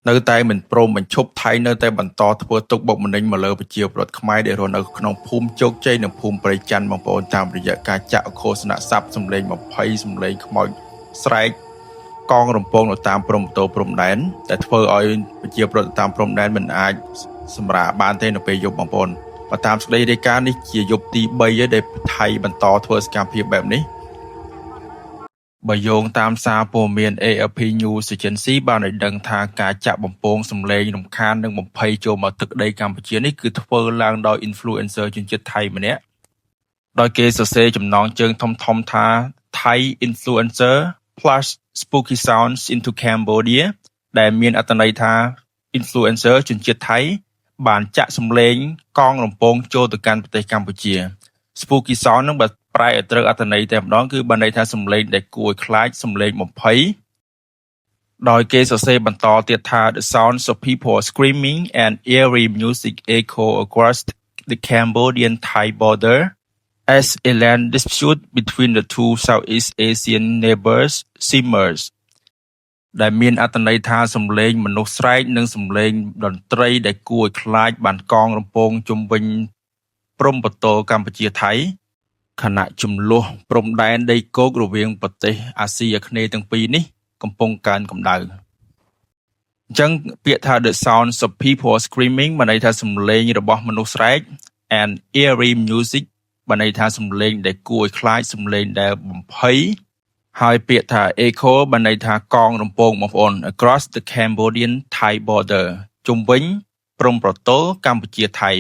នៅតែមិនព្រមបញ្ឈប់ថៃនៅតែបន្តធ្វើទុកបុកម្នេញមកលើប្រជាពលរដ្ឋខ្មែរដែលរស់នៅក្នុងភូមិជោគជ័យនិងភូមិព្រៃច័ន្ទបងប្អូនតាមរយៈការចាក់ឃោសនាស័ព្ទសម្លេង20សម្លេងខ្មោចស្រែកកងរំពងនៅតាមព្រំប្រទល់ព្រំដែនដែលធ្វើឲ្យប្រជាពលរដ្ឋតាមព្រំដែនមិនអាចសម្រាកបានទេនៅពេលយប់បងប្អូនបើតាមសេចក្តីរាយការណ៍នេះជាយប់ទី3ហើយដែលថៃបន្តធ្វើសកម្មភាពបែបនេះបើយោងតាមសារព័ត៌មាន AFP News Agency បានឲ្យដឹងថាការចាក់បំពងសម្លេងរំខាននិងបំភ័យចូលមកទឹកដីកម្ពុជានេះគឺធ្វើឡើងដោយ influencer ជនជាតិថៃម្នាក់ដោយគេសរសេរចំណងជើងធំៗថា Thai influencer plus spooky sounds into Cambodia ដែលមានអត្ថន័យថា influencer ជនជាតិថៃបានចាក់សម្លេងកងរំពងចូលទៅកាន់ប្រទេសកម្ពុជា spooky sound នឹងបើប្រែឲ្យត្រូវអត្ថន័យតែម្ដងគឺបានន័យថាសម្លេងដែលគួរឲ្យខ្លាចសម្លេងបំភ័យដោយគេសរសេរបន្តទៀតថា the sounds of people screaming and eerie music echo across the Cambodian-Thai border as a land dispute between the two Southeast Asian neighbors simmers ដែលមានអត្ថន័យថាសម្លេងមនុស្សស្រែកនិងសម្លេងតន្ត្រីដែលគួរឲ្យខ្លាចបានកងរំពងជុំវិញព្រំប្រទល់កម្ពុជាថៃខណៈចំនួនព្រំដែនដីគោករវាងប្រទេសអាស៊ីអាគ្នេយ៍ទាំងពីរនេះកំពុងកើនកម្ដៅអញ្ចឹងពាក្យថា the sounds of people screaming បានន័យថាសម្លេងរបស់មនុស្សស្រែក and eerie music បានន័យថាសម្លេងដែលគួរឲ្យខ្លាចសម្លេងដែលបំភ័យហើយពាក្យថា echo បានន័យថាកងរំពងបងប្អូន across the Cambodian-Thai border ជុំវិញព្រំប្រទល់កម្ពុជាថៃ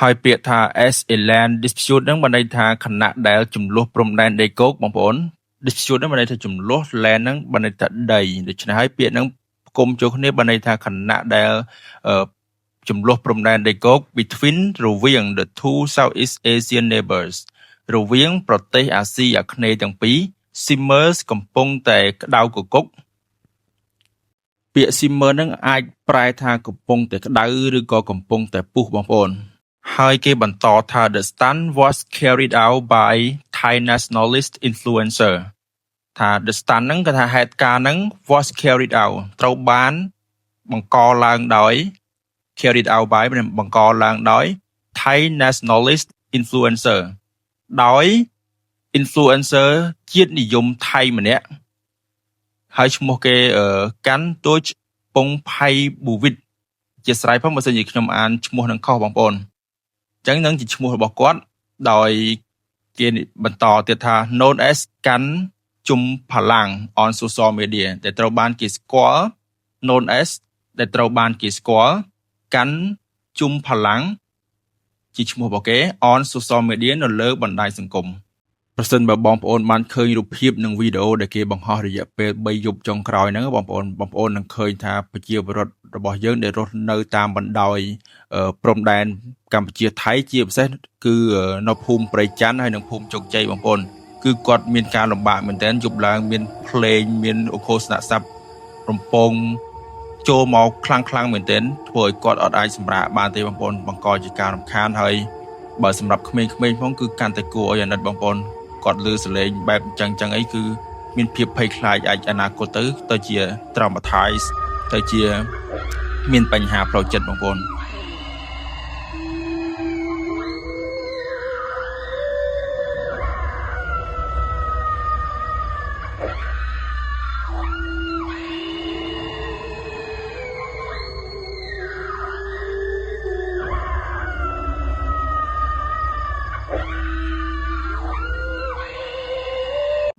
ហើយពាក្យថា as a land dispute ហ្នឹងបានន័យថាខណៈដែលចំនួនព្រំដែនដីគោកបងប្អូន dispute ហ្នឹងបានន័យថាចំនួន land ហ្នឹងបានន័យថាដីដូច្នេះហើយពាក្យហ្នឹងផ្គុំចូលគ្នាបានន័យថាខណៈដែលចំនួនព្រំដែនដីគោក between រវាង the two Southeast Asian neighbors រវាងប្រទេសអាស៊ីអាគ្នេយ៍ទាំងពីរ simmers កំពុងតែក្តៅគគុកពាក្យ simmer ហ្នឹងអាចប្រែថាកំពុងតែក្តៅឬក៏កំពុងតែពុះបងប្អូនហើយគេបន្តថា the stunt was carried out by Thai nationalist influencer ថា the stunt ហ្នឹងគេថាហេតុការណ៍ហ្នឹង was carried out ត្រូវបានបង្កឡើងដោយ carried out by បង្កឡើងដោយ Thai nationalist influencer ដោយ influencer ជាតិនិយមថៃម្នាក់ហើយឈ្មោះគេកាន់ទូចពងផៃប៊ូវិតជាស្រ័យផងបើសិនជាខ្ញុំអានឈ្មោះនឹងខុសបងប្អូនអញ្ចឹងនឹងជាឈ្មោះរបស់គាត់ដោយគេបន្តទៀតថា known as កាន់ជុំផាឡាំង on social media ដែលត្រូវបានគេស្គាល់ known as ដែលត្រូវបានគេស្គាល់កាន់ជុំផាឡាំងជាឈ្មោះរបស់គេ on social media នៅលើបណ្ដាញសង្គមប្រសិនបើបងប្អូនបានឃើញរូបភាពនិងវីដេអូដែលគេបង្ហោះរយៈពេល3យប់ចុងក្រោយហ្នឹងបងប្អូននឹងឃើញថាប្រជាពលរដ្ឋរបស់យើងដែលរស់នៅតាមបណ្ដោយព្រំដែនកម្ពុជាថៃជាពិសេសគឺនៅភូមិព្រៃច័ន្ទហើយនិងភូមិជោគជ័យបងប្អូនគឺគាត់មានការលំបាកមែនទែនយប់ឡើងមានភ្លេងមានឧឃោសនស័ព្ទរំពងចូលមកខ្លាំងមែនទែនធ្វើឲ្យគាត់អត់អាចសម្រាកបានទេបងប្អូនបង្កជាការរំខានហើយបើសម្រាប់ក្មេងៗផងគឺកាន់តែគួរឲ្យអាណិតបងប្អូនគាត់លឺសលេងបែបអញ្ចឹងអីគឺមានភាពភ័យខ្លាចអាចអនាគតទៅជា traumatize ទៅជាមានបញ្ហាផ្លូវចិត្តបងប្អូន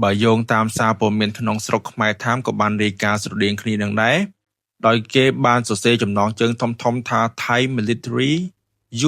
បើយោងតាមសារព័ត៌មានក្នុងស្រុកខ្មែរថាមក៏បានរាយការណ៍ស្រដៀងគ្នានឹងដែរដោយគេបានសរសេរចំណងជើងធំថា Thai military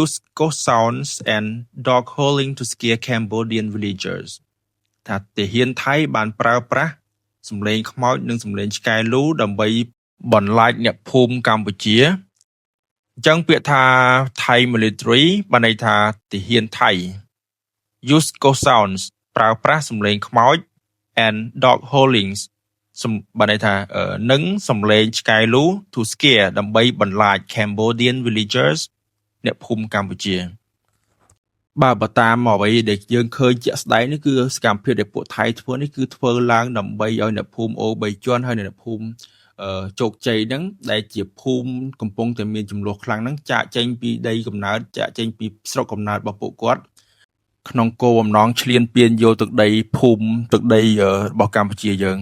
use ghost sounds and dog howling to scare Cambodian villagers ថាទាហានថៃបានប្រើប្រាស់សម្លេងខ្មោចនិងសម្លេងឆ្កែលូដើម្បីបន្លាចអ្នកភូមិកម្ពុជាអញ្ចឹងពាក្យថា Thai military បានន័យថាទាហានថៃ use ghost sounds ប្រើប្រាស់សម្លេងខ្មោចand dog howlings បានន័យថានឹងសំឡេងឆ្កែលូ to scare ដើម្បីបន្លាច Cambodian villagers អ្នកភូមិកម្ពុជាបើតាមអ្វីដែលយើងឃើញជាក់ស្ដែងនេះគឺសកម្មភាពដែលពួកថៃធ្វើនេះគឺធ្វើឡើងដើម្បីឲ្យអ្នកភូមិអូ3ជាន់ហើយអ្នកភូមិ ជោគជ័យហ្នឹងដែលជាភូមិកំពុងតែមានចំនួនខ្លាំងហ្នឹងចាក់ចេញពីដីកំណើតចាក់ចេញពីស្រុកកំណើតរបស់ពួកគាត់ក្នុងគោលបំណងឈ្លានពានយកទឹកដីភូមិទឹកដីរបស់កម្ពុជាយើង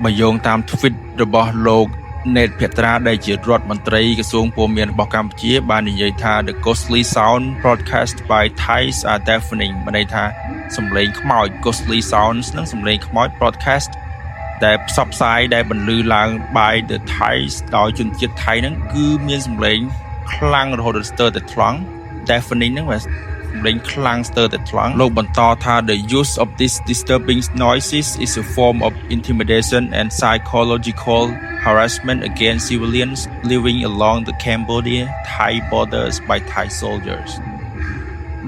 បើយោងតាម tweet របស់លោក Ned Petra ដែលជារដ្ឋមន្ត្រីក្រសួងព័ត៌មានរបស់កម្ពុជាបាននិយាយថា The ghostly sound broadcast by Thais are deafening មានន័យថាសំឡេងខ្មោច ghostly sounds នឹងសំឡេងខ្មោច broadcast ដែលផ្សព្វផ្សាយដែលបន្លឺឡើង by the Thais ដោយជនជាតិថៃហ្នឹងគឺមានសំឡេងខ្លាំងរហូតដល់ស្ទើរតែថ្លង់ deafening ហ្នឹងវាសំឡេងខ្លាំងស្ទើរតែថ្លង់លោកបន្តថា the use of these disturbing noises is a form of intimidation and psychological harassment against civilians living along the Cambodia-Thai borders by Thai soldiers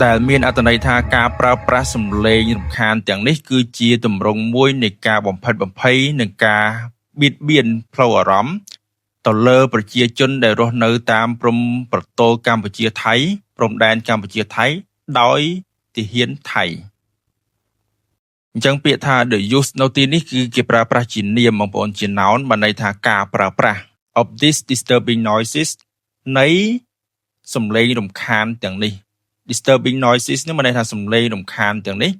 ដែលមានអត្ថន័យថាការប្រើប្រាស់សម្លេងរំខានទាំងនេះគឺជាទម្រង់មួយនៃការបំផិតបំភ័យនិងការបៀតបៀនផ្លូវអារម្មណ៍ទៅលើប្រជាជនដែលរស់នៅតាមព្រំប្រទល់កម្ពុជាថៃព្រំដែនកម្ពុជាថៃដោយទាហានថៃអញ្ចឹងពាក្យថា the use នៅទីនេះគឺគេប្រើប្រាស់ជានាមបងប្អូនជា noun បានន័យថាការប្រើប្រាស់ of these disturbing noises នៃសំឡេងរំខានទាំងនេះ disturbing noises នេះបានន័យថាសំឡេងរំខានទាំងនេះ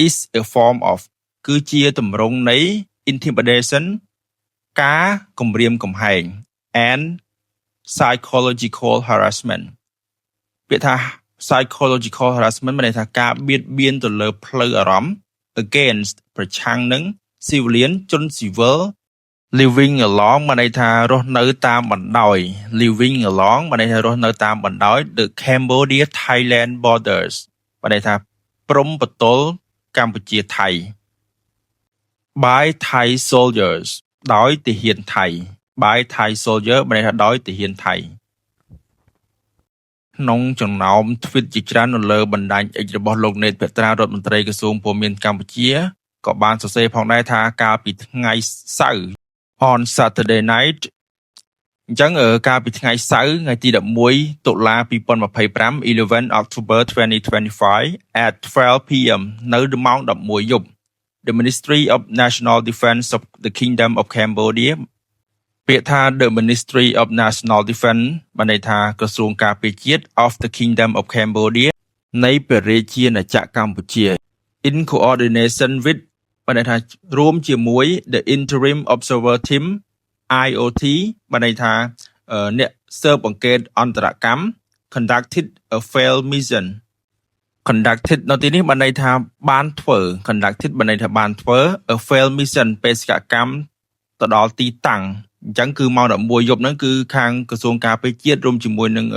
is a form of គឺជាទម្រង់នៃ intimidation ការគំរាមកំហែង and psychological harassment ពាក្យថា psychological harassment មានន័យថាការបៀតបៀនទៅលើផ្លូវអារម្មណ៍ against ប្រឆាំងនឹង civilian ជនស៊ីវិល living along មានន័យថារស់នៅតាមបណ្ដោយ living along មានន័យថារស់នៅតាមបណ្ដោយ the Cambodia Thailand borders មានន័យថាព្រំប្រទល់កម្ពុជាថៃ by Thai soldiers ដោយទាហានថៃ by Thai soldier មានន័យថាដោយទាហានថៃក្នុងចំណោម tweet ជាច្រើននៅលើបណ្ដាញ X របស់លោក Ned Petra រដ្ឋមន្ត្រីក្រសួងព័ត៌មានកម្ពុជាក៏បានសរសេរផងដែរថាកាលពីថ្ងៃសៅរ៍ on Saturday night អញ្ចឹងកាលពីថ្ងៃសៅរ៍ថ្ងៃទី11តុលា2025 11 October 2025 at 12 p.m. នៅម៉ោង11យប់ The Ministry of National Defense of the Kingdom of Cambodia ពាក្យថា The Ministry of National Defense បានន័យថាក្រសួងការពារជាតិ of the Kingdom of Cambodia នៃព្រះរាជាណាចក្រកម្ពុជា in coordination with បានន័យថារួមជាមួយ the Interim Observer Team IOT បានន័យថាអ្នកស៊ើបអង្កេតអន្តរកម្ម conducted a failed mission conducted នៅទីនេះបានន័យថាបានធ្វើ conducted បានន័យថាបានធ្វើ a failed mission បេសកកម្មទៅដល់ទីតាំងអញ្ចឹងគឺម៉ោង11យប់ហ្នឹងគឺខាងក្រសួងការពារជាតិរួមជាមួយនឹង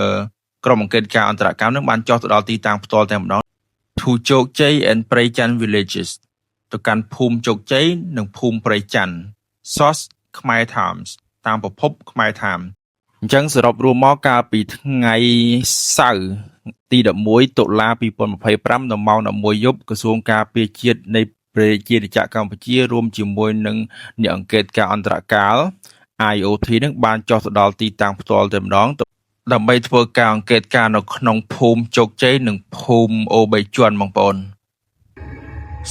ក្រុមអង្គការការអន្តរកម្មហ្នឹងបានចុះទៅដល់ទីតាំងផ្ទាល់តែម្ដង to ជោគជ័យ and ព្រៃច័ន្ទ villages ទៅកាន់ភូមិជោគជ័យនិងភូមិព្រៃច័ន្ទ source ខ្មែរ Times តាមប្រភពខ្មែរ Times អញ្ចឹងសរុបរួមមកកាលពីថ្ងៃសៅរ៍ទី11តុលា2025នៅម៉ោង11យប់ក្រសួងការពារជាតិនៃព្រះរាជាណាចក្រកម្ពុជារួមជាមួយនឹងអ្នកអង្កេតការអន្តរកាល IOT នឹងបានចុះទៅដល់ទីតាំងផ្ទាល់តែម្ដងដើម្បីធ្វើការអង្កេតការនៅក្នុងភូមិជោគជ័យនិងភូមិអូបីជាន់បងប្អូន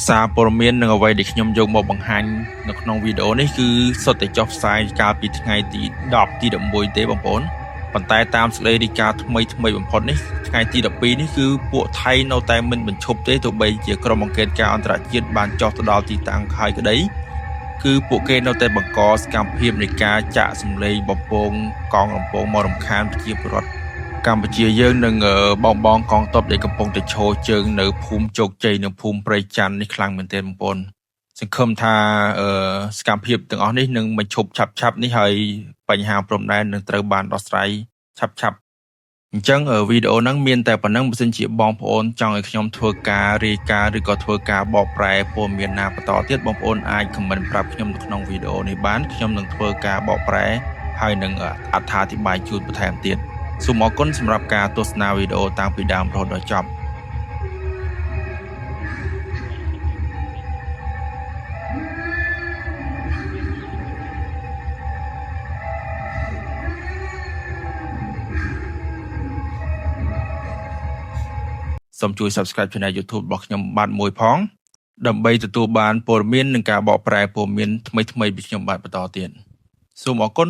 សារព័ត៌មាននិងអ្វីដែលខ្ញុំយកមកបង្ហាញនៅក្នុងវីដេអូនេះគឺសុទ្ធតែចុះផ្សាយកាលពីថ្ងៃទី10ទី11ទេបងប្អូនប៉ុន្តែតាមសេចក្តីរាយការណ៍ថ្មីបំផុតនេះថ្ងៃទី12នេះគឺពួកថៃនៅតែមិនបញ្ឈប់ទេទោះបីជាក្រុមអង្កេតការអន្តរជាតិបានចុះទៅដល់ទីតាំងហើយក្តីគឺពួកគេនៅតែបង្កសកម្មភាពនៃការចាក់សម្លេងបំពងកងរំពងមករំខានប្រជាពលរដ្ឋកម្ពុជាយើងនឹងបងកងទ័ពដែលកំពុងតែឈរជើងនៅភូមិជោគជ័យនិងភូមិព្រៃច័ន្ទនេះខ្លាំងមែនទែនបងប្អូនសង្ឃឹមថាសកម្មភាពទាំងអស់នេះនឹងបញ្ឈប់ឆាប់នេះហើយបញ្ហាព្រំដែននឹងត្រូវបានដោះស្រាយឆាប់អញ្ចឹងវីដេអូហ្នឹងមានតែប៉ុណ្្នឹងបើសិនជាបងប្អូនចង់ឲ្យខ្ញុំធ្វើការរាយការណ៍ឬក៏ធ្វើការបកប្រែព័ត៌មានណាបន្តទៀតបងប្អូនអាចខមមិនប្រាប់ខ្ញុំនៅក្នុងវីដេអូនេះបានខ្ញុំនឹងធ្វើការបកប្រែហើយនឹងអត្ថាធិប្បាយជូនបន្ថែមទៀតសូមអរគុណសម្រាប់ការទស្សនាវីដេអូតាំងពីដើមរហូតដល់ចប់សូមជួយ Subscribe Channel YouTube របស់ខ្ញុំបាទមួយផងដើម្បីទទួលបានព័ត៌មាននិងការបកប្រែព័ត៌មានថ្មីៗពីខ្ញុំបាទបន្តទៀត សូមអរគុណ